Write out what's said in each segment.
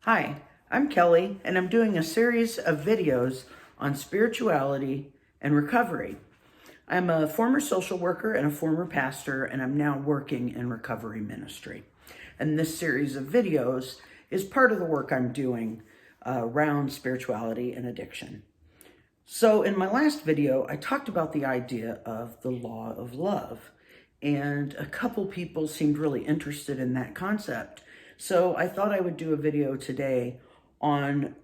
Hi, I'm Kelly, and I'm doing a series of videos on spirituality and recovery. I'm a former social worker and a former pastor, and I'm now working in recovery ministry. And this series of videos is part of the work I'm doing around spirituality and addiction. So in my last video, I talked about the idea of the law of love, and a couple people seemed really interested in that concept. So I thought I would do a video today on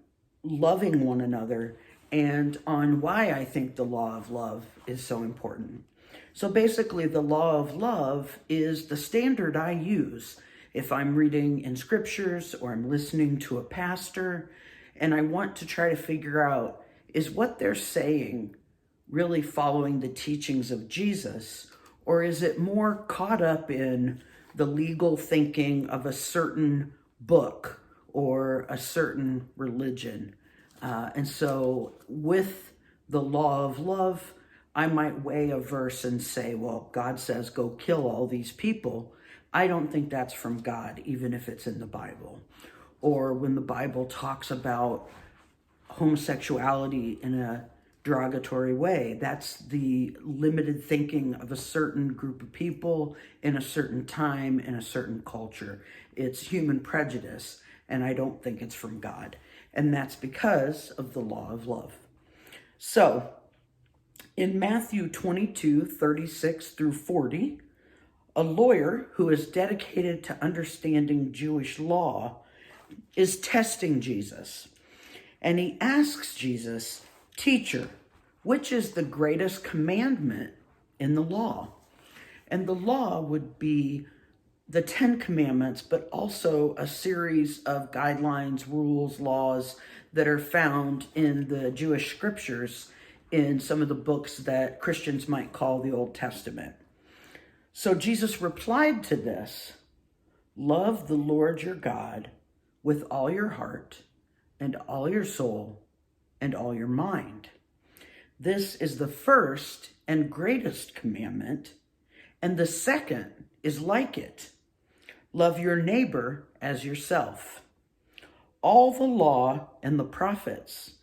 loving one another and on why I think the law of love is so important. So basically, the law of love is the standard I use if I'm reading in scriptures or I'm listening to a pastor and I want to try to figure out, is what they're saying really following the teachings of Jesus, or is it more caught up in the legal thinking of a certain book or a certain religion? And so with the law of love, I might weigh a verse and say, well, God says, go kill all these people. I don't think that's from God, even if it's in the Bible. Or when the Bible talks about homosexuality in a derogatory way, that's the limited thinking of a certain group of people in a certain time in a certain culture. It's human prejudice, and I don't think it's from God. And that's because of the law of love. So in Matthew 22:36-40, a lawyer who is dedicated to understanding Jewish law is testing Jesus. And he asks Jesus, "Teacher, which is the greatest commandment in the law?" And the law would be the 10 Commandments, but also a series of guidelines, rules, laws that are found in the Jewish scriptures in some of the books that Christians might call the Old Testament. So Jesus replied to this, "Love the Lord your God with all your heart and all your soul and all your mind. This is the first and greatest commandment, and the second is like it. Love your neighbor as yourself. All the law and the prophets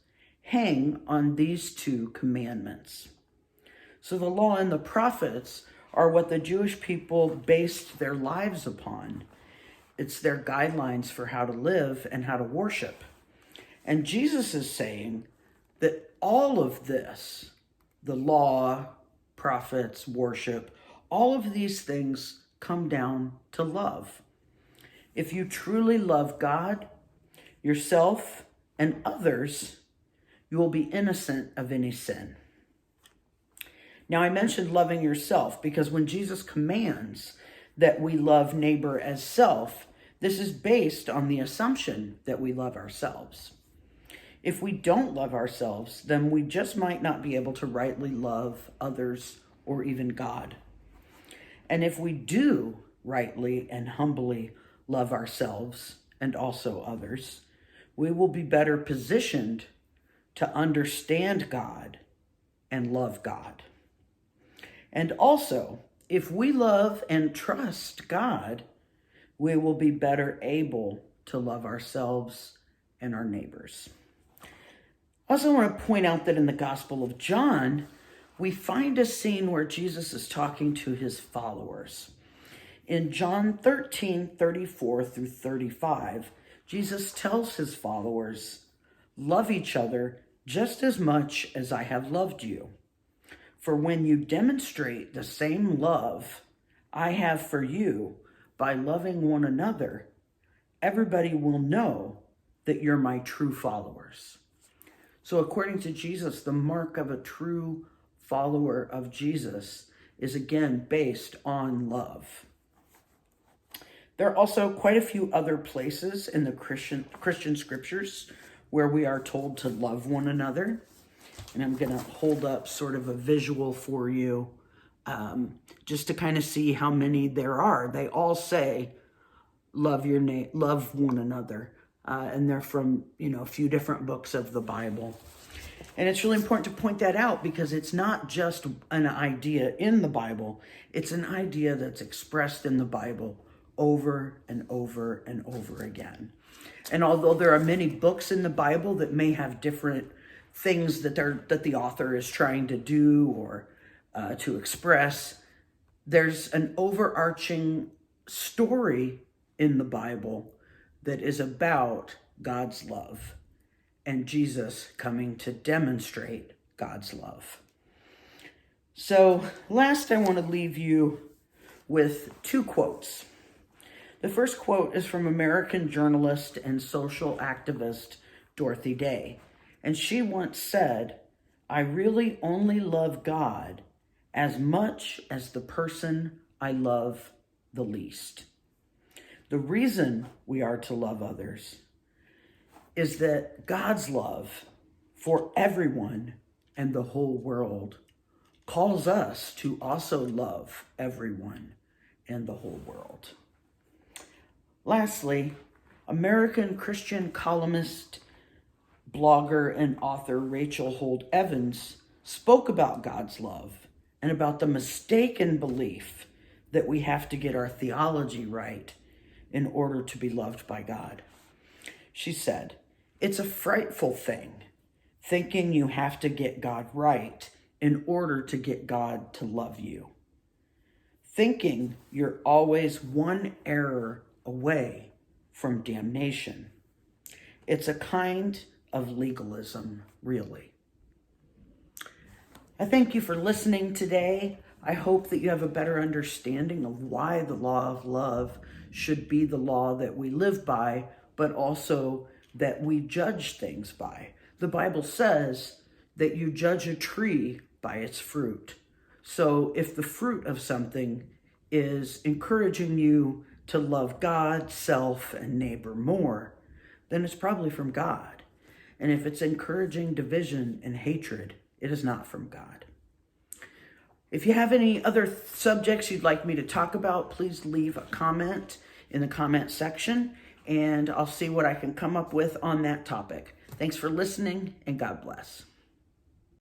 hang on these two commandments." So the law and the prophets are what the Jewish people based their lives upon. It's their guidelines for how to live and how to worship. And Jesus is saying that all of this, the law, prophets, worship, all of these things come down to love. If you truly love God, yourself, and others, you will be innocent of any sin. Now, I mentioned loving yourself because when Jesus commands that we love neighbor as self, this is based on the assumption that we love ourselves. If we don't love ourselves, then we just might not be able to rightly love others or even God. And if we do rightly and humbly love ourselves and also others, we will be better positioned to understand God and love God. And also, if we love and trust God, we will be better able to love ourselves and our neighbors. I also want to point out that in the Gospel of John, we find a scene where Jesus is talking to his followers. In John 13:34-35, Jesus tells his followers, "Love each other just as much as I have loved you. For when you demonstrate the same love I have for you by loving one another, everybody will know that you're my true followers." So according to Jesus, the mark of a true follower of Jesus is again based on love. There are also quite a few other places in the Christian scriptures where we are told to love one another. And I'm going to hold up sort of a visual for you just to kind of see how many there are. They all say, love one another. And they're from, a few different books of the Bible. And it's really important to point that out because it's not just an idea in the Bible. It's an idea that's expressed in the Bible over and over and over again. And although there are many books in the Bible that may have different things that the author is trying to do or to express, there's an overarching story in the Bible that is about God's love and Jesus coming to demonstrate God's love. So last, I want to leave you with two quotes. The first quote is from American journalist and social activist Dorothy Day. And she once said, "I really only love God as much as the person I love the least." The reason we are to love others is that God's love for everyone and the whole world calls us to also love everyone and the whole world. Lastly, American Christian columnist, blogger, and author Rachel Holt Evans spoke about God's love and about the mistaken belief that we have to get our theology right in order to be loved by God. She said, "It's a frightful thing, thinking you have to get God right in order to get God to love you. Thinking you're always one error away from damnation. It's a kind of legalism, really." I thank you for listening today. I hope that you have a better understanding of why the law of love should be the law that we live by, but also that we judge things by. The Bible says that you judge a tree by its fruit. So if the fruit of something is encouraging you to love God, self, and neighbor more, then it's probably from God. And if it's encouraging division and hatred, it is not from God. If you have any other subjects you'd like me to talk about, please leave a comment in the comment section, and I'll see what I can come up with on that topic. Thanks for listening, and God bless.